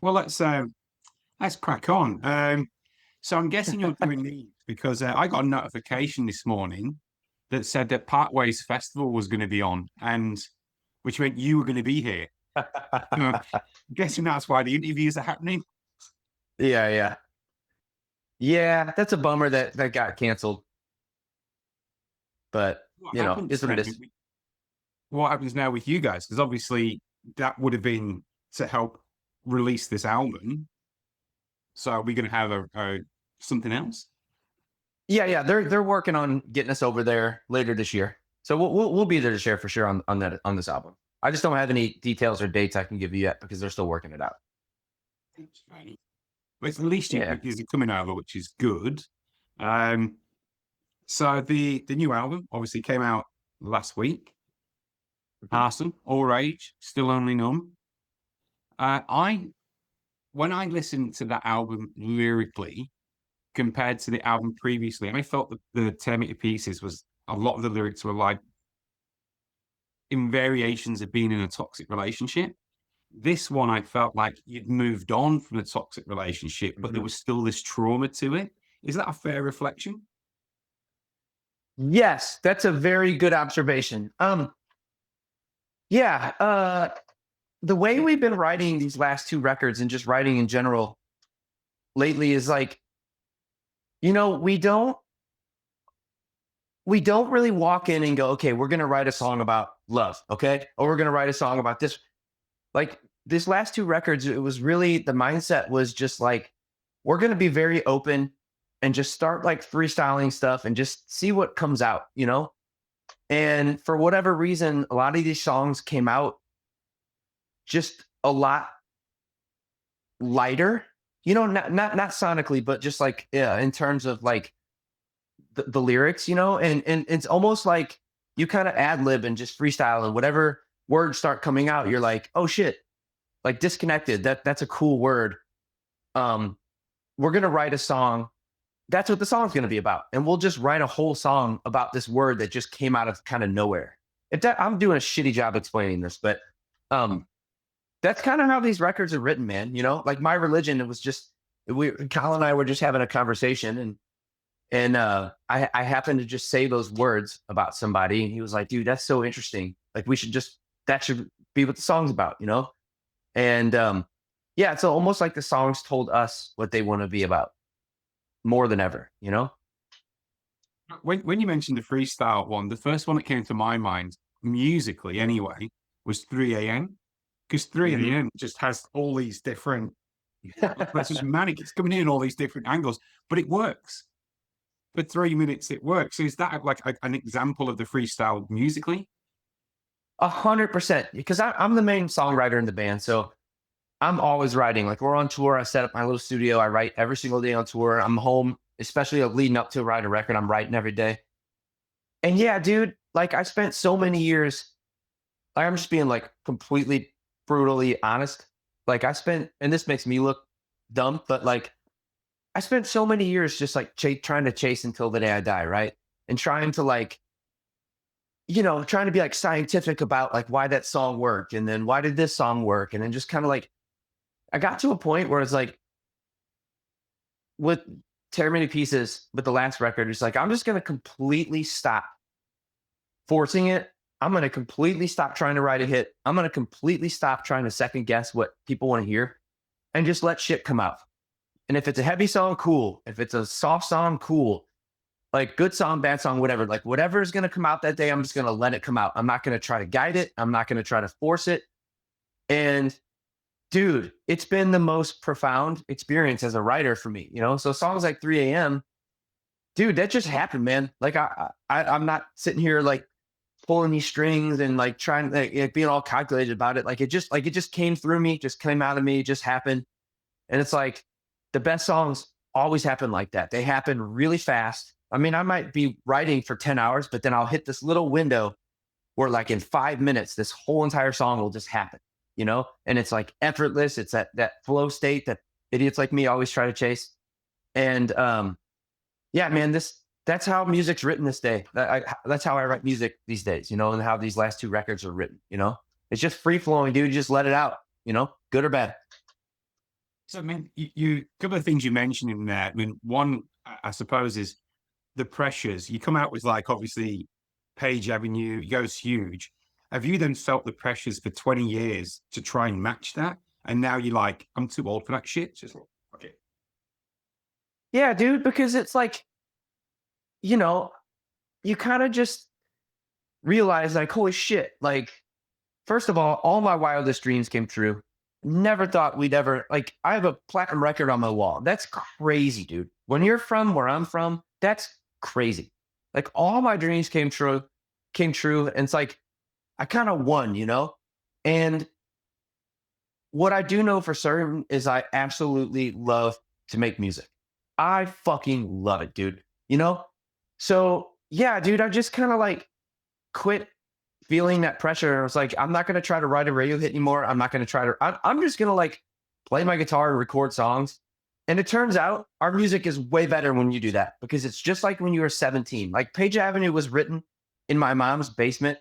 Well, let's crack on. So I'm guessing you're doing these because I got a notification this morning that said that Parkways Festival was going to be on, and which meant you were going to be here. I'm guessing that's why the interviews are happening. Yeah, yeah. Yeah, that's a bummer that got canceled, but What happens it's what it then? is. What happens now with you guys? Because obviously that would have been to help release this album. So are we going to have a something else? Yeah, yeah, they're working on getting us over there later this year. So we'll be there to share for sure on this album. I just don't have any details or dates I can give you yet because they're still working it out. That's fine. But at least you Yeah. is coming over, which is good. Um, so the new album obviously came out last week. Mhm. A.R.S.O.N, All Rage, Still Only Numb. I when I listened to that album lyrically compared to the album previously, I felt that the Tear Me to Pieces was a lot of the lyrics were like in variations of being in a toxic relationship. This one, I felt like you'd moved on from the toxic relationship, but there Mhm. was still this trauma to it. Is that a fair reflection? Yes, that's a very good observation. Yeah, the way we've been writing these last two records and just writing in general lately is like, you know, we don't really walk in and go, okay, we're going to write a song about love, okay? Or we're going to write a song about this. Like this last two records, it was really the mindset was just like, we're going to be very open and just start like freestyling stuff and just see what comes out, you know? And for whatever reason, a lot of these songs came out just a lot lighter, not sonically, but just like yeah, in terms of like the lyrics, and it's almost like you kind of ad lib and just freestyle and whatever words start coming out, you're like, oh shit, like disconnected. That's a cool word. Um, we're gonna write a song. That's what the song's gonna be about, and we'll just write a whole song about this word that just came out of kind of nowhere. If that, I'm doing a shitty job explaining this, but um, that's kind of how these records are written, man. Like My Religion, it was just Colin and I were just having a conversation, and I happened to just say those words about somebody, and he was like, "Dude, that's so interesting. Like, that should be what the song's about." And yeah, it's almost like the songs told us what they want to be about more than ever. When you mentioned the freestyle one, the first one that came to my mind, musically anyway, was 3 a.m. Because 3 Hmm. a.m. just has all these different, it's just manic. It's coming in all these different angles, but it works. For 3 minutes, it works. So is that like an example of the freestyle musically? 100%, because I'm the main songwriter in the band, so I'm always writing. Like we're on tour, I set up my little studio. I write every single day on tour. I'm home, especially leading up to writing a record. I'm writing every day. And yeah, dude, like I spent so many years. Like I'm just being like completely brutally honest. Like and this makes me look dumb, but like I spent so many years just like trying to chase until the day I die, right? And trying to like, trying to be like scientific about like why that song worked, and then why did this song work, and then just kind of like I got to a point where it's like with Tear Many Pieces, with the last record, it's like I'm just gonna completely stop forcing it. I'm gonna completely stop trying to write a hit. I'm gonna completely stop trying to second guess what people want to hear and just let shit come out. And if it's a heavy song, cool. If it's a soft song, cool. Like good song, bad song, whatever. Like whatever is gonna come out that day, I'm just gonna let it come out. I'm not gonna try to guide it. I'm not gonna try to force it. And dude, it's been the most profound experience as a writer for me. So songs like 3 a.m. Dude, that just happened, man. Like I'm not sitting here like pulling these strings and like trying like being all calculated about it. Like it just came through me, just came out of me, just happened. And it's like the best songs always happen like that. They happen really fast. I mean, I might be writing for 10 hours, but then I'll hit this little window where like in 5 minutes, this whole entire song will just happen. And it's like effortless. It's that flow state that idiots like me always try to chase. And yeah, man, that's how music's written this day. That's how I write music these days, and how these last two records are written. It's just free flowing, dude. Just let it out, good or bad. So, I mean, a couple of things you mentioned in there. I mean, one, I suppose, is the pressures. You come out with like obviously Page Avenue, it goes huge. Have you then felt the pressures for 20 years to try and match that? And now you're like, I'm too old for that shit. Just like, okay. Yeah, dude, because it's like, you know, you kind of just realize like, holy shit, like, first of all my wildest dreams came true. Never thought we'd ever like I have a platinum record on my wall. That's crazy, dude. When you're from where I'm from, that's crazy. Like all my dreams came true. And it's like I kind of won, you know? And what I do know for certain is I absolutely love to make music. I fucking love it, dude. You know? So yeah, dude, I just kind of like quit feeling that pressure. I was like, I'm not going to try to write a radio hit anymore. I'm not going to try to, I'm just going to like play my guitar and record songs. And it turns out our music is way better when you do that because it's just like when you were 17. Like Page Avenue was written in my mom's basement.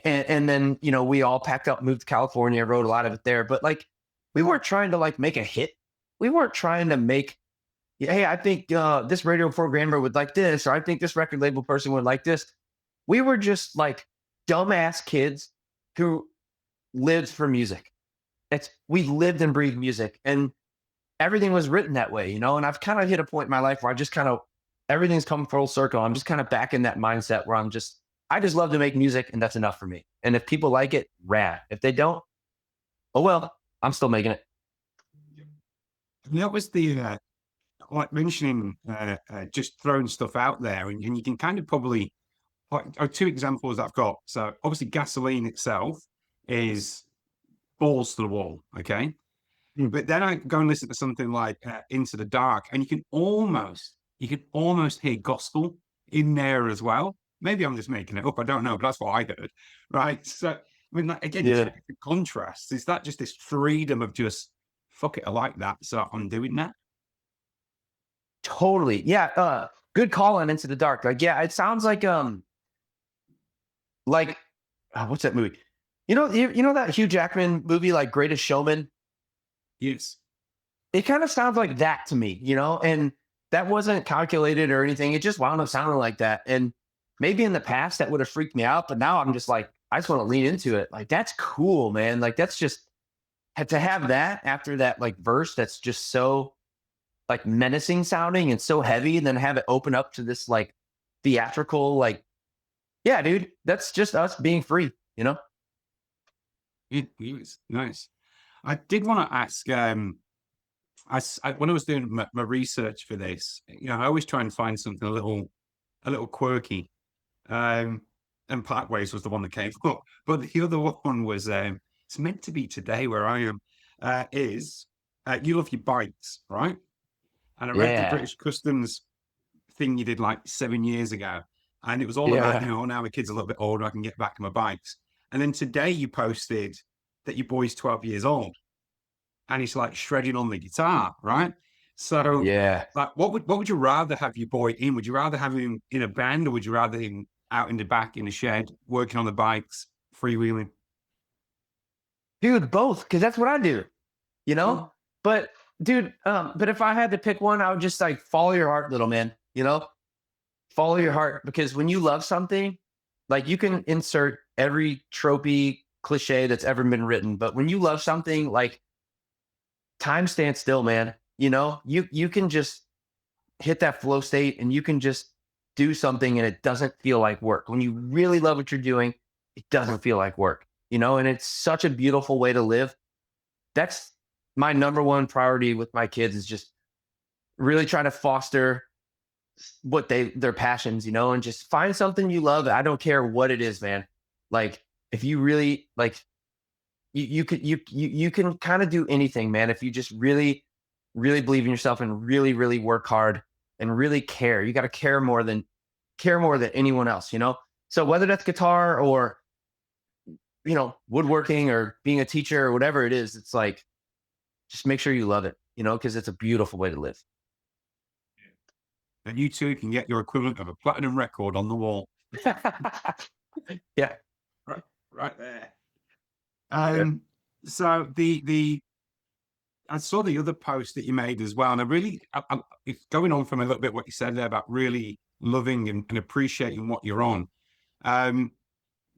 And then, you know, we all packed up, moved to California, wrote a lot of it there. But like, we weren't trying to like make a hit. We weren't trying to make, hey, I think this radio programmer would like this, or I think this record label person would like this. We were just like dumbass kids who lived for music. We lived and breathed music, and everything was written that way, you know. And I've kind of hit a point in my life where I just kind of everything's come full circle. I'm just kind of back in that mindset where I just love to make music, and that's enough for me. And if people like it, rad. If they don't, oh well, I'm still making it. And that was the, like mentioning, just throwing stuff out there. And you can kind of probably, like, two examples I've got. So obviously gasoline itself is balls to the wall. Okay. Hmm. But then I go and listen to something like Into the Dark, and you can almost hear gospel in there as well. Maybe I'm just making it up. I don't know, but that's what I heard. Right. So I mean, like, again, just Yeah, the contrast. Is that just this freedom of just fuck it, I like that, so I'm doing that? totally. Yeah, good call on Into the Dark. Like, yeah, it sounds like what's that movie? You know that Hugh Jackman movie, like Greatest Showman? Yes. It kind of sounds like that to me, you know, and that wasn't calculated or anything. It just wound up sounding like that. And maybe in the past that would have freaked me out, but now I'm just like, I just want to lean into it. Like, that's cool, man. Like, that's just to have that after that, like, verse that's just so like menacing sounding and so heavy, and then have it open up to this like theatrical, like, yeah, dude, that's just us being free, you know? It was nice. I did want to ask, when I was doing my research for this, I always try and find something a little quirky. Um, and Parkways was the one that came up, but the other one was, it's meant to be today where I am. Is You love your bikes, right? And I read the Yeah. British Customs thing you did like 7 years ago, and it was all about, Yeah. now my kid's a little bit older, I can get back to my bikes. And then today you posted that your boy's 12 years old, and he's like shredding on the guitar, right? So, Yeah. like, what would you rather have your boy in? Would you rather have him in a band, or would you rather him out in the back in the shed working on the bikes, freewheeling? Dude, both, because that's what I do, you know? Oh, But dude, but if I had to pick one, I would just like follow your heart, little man, you know? Follow your heart, because when you love something, like, you can insert every tropey cliche that's ever been written, but when you love something, like, time stands still, man. You know, you can just hit that flow state and you can just do something and it doesn't feel like work. When you really love what you're doing, it doesn't feel like work, you know, and it's such a beautiful way to live. That's my number one priority with my kids, is just really trying to foster what their passions, you know, and just find something you love. I don't care what it is, man. Like, if you really like, you can kind of do anything, man, if you just really believe in yourself and really work hard and really care. You got to care more than anyone else, you know? So whether that's guitar or, you know, woodworking or being a teacher or whatever it is, it's like, just make sure you love it, you know, because it's a beautiful way to live. and you too can get your equivalent of a platinum record on the wall, Yeah. right, right there. Yeah. So the I saw the other post that you made as well, and it's going on from a little bit what you said there about really loving and appreciating what you're on. Um,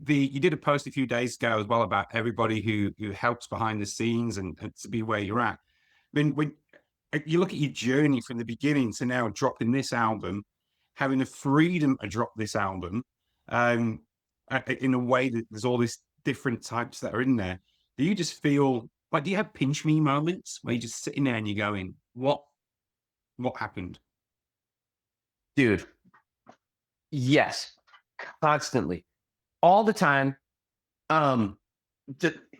you did a post a few days ago as well about everybody who helps behind the scenes and to be where you're at. I mean, when you look at your journey from the beginning to now dropping this album, having the freedom to drop this album, um, in a way that there's all these different types that are in there. Do you just feel like, do you have pinch me moments where you're just sitting there and you're going, what happened? Dude, yes, constantly, all the time. Um,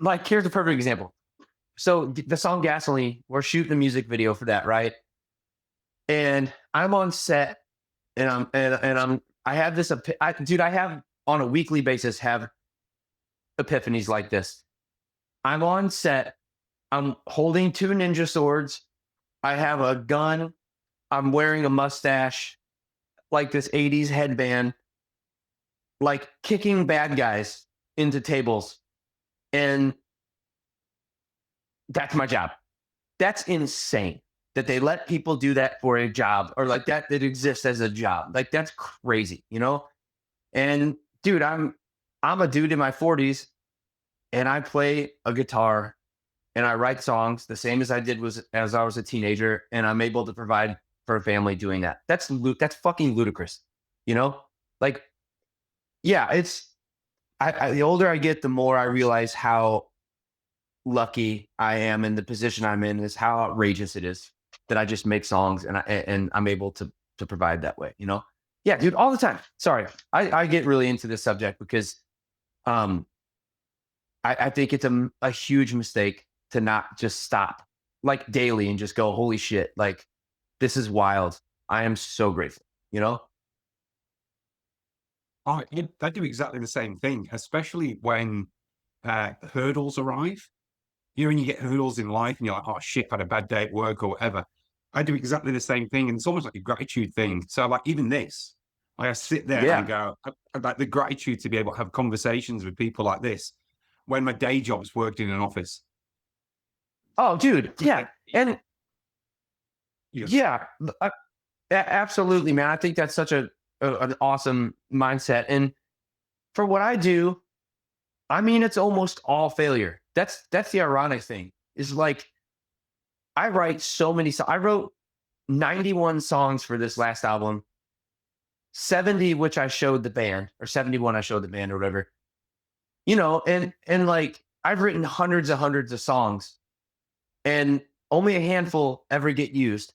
like here's a perfect example. So the song Gasoline, we're shooting a music video for that, right? And I'm on set, and I have this, dude, I have on a weekly basis have epiphanies like this. I'm on set, I'm holding two ninja swords, I have a gun, I'm wearing a mustache, like this 80s headband, like kicking bad guys into tables. And that's my job. That's insane that they let people do that for a job, or like that exists as a job. Like that's crazy, you know? And dude, I'm a dude in my 40s, and I play a guitar and I write songs the same as I did was as I was a teenager, and I'm able to provide for a family doing that. That's fucking ludicrous, you know? Like, yeah, it's the older I get, the more I realize how lucky I am in the position I'm in, is how outrageous it is that I just make songs and I'm able to provide that way, you know? Yeah, dude, all the time. Sorry. I get really into this subject because um I think it's a huge mistake to not just stop like daily and just go, holy shit, like this is wild. I am so grateful, you know? I do exactly the same thing, especially when hurdles arrive. You know, when you get hurdles in life and you're like, oh shit, I had a bad day at work or whatever. I do exactly the same thing. And it's almost like a gratitude thing. So, like, even this, like, I sit there and Yeah. go, like, the gratitude to be able to have conversations with people like this when my day job's worked in an office. Oh, dude. Yeah. And Yes. yeah, absolutely, man. I think that's such an awesome mindset. And for what I do, I mean, it's almost all failure. That's the ironic thing. Is like I write so many. I wrote 91 songs for this last album, 70 which I showed the band, or 71 I showed the band or whatever. You know, and like I've written hundreds of songs, and only a handful ever get used.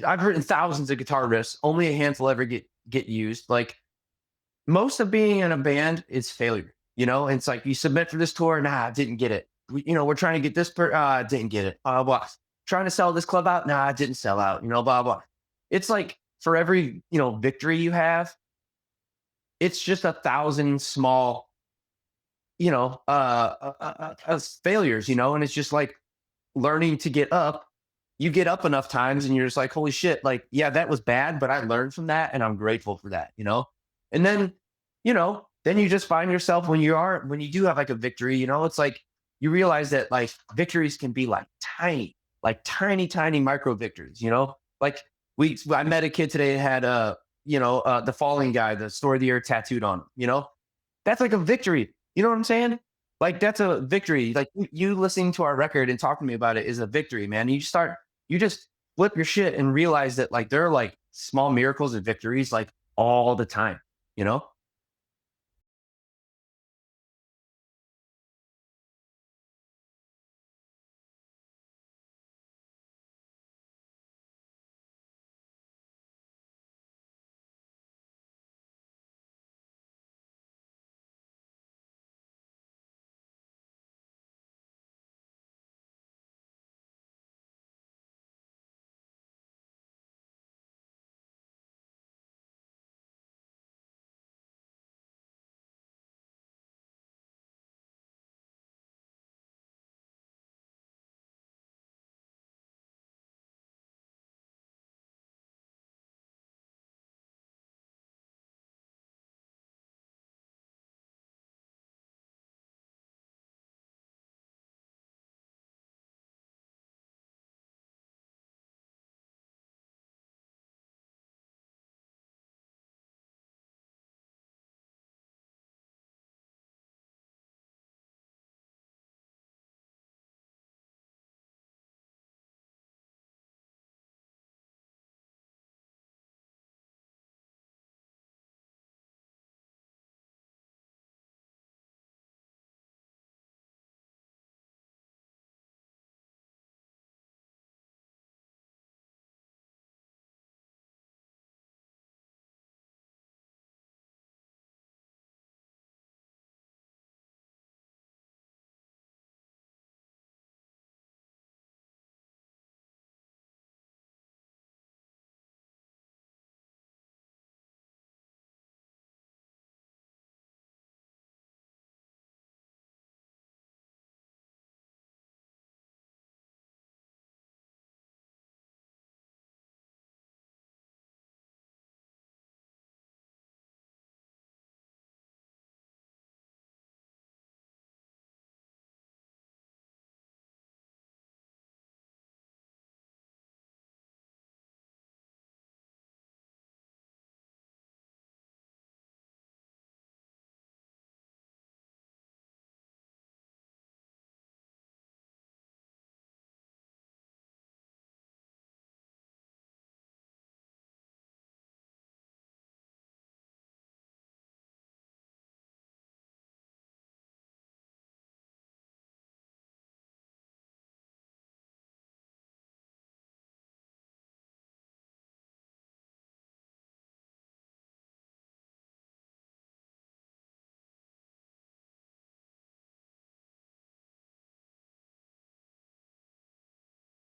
I've written thousands of guitar riffs, only a handful ever get used. Like most of being in a band is failure, you know? And it's like you submit for this tour, nah, didn't get it. We're trying to get this didn't get it. Blah. Trying to sell this club out, nah, didn't sell out, you know, blah blah. It's like for every, victory you have, it's just 1,000 small, failures, and it's just like learning to get up. You get up enough times and you're just like, holy shit, like, yeah, that was bad, but I learned from that and I'm grateful for that. And then, then you just find yourself when you do have like a victory, it's like you realize that like victories can be like tiny micro victories. Like I met a kid today that had the falling guy, the story of the year tattooed on him. That's like a victory. You know what I'm saying? Like that's a victory. Like you listening to our record and talking to me about it is a victory, man. You just flip your shit and realize that like there are like small miracles and victories like all the time, you know?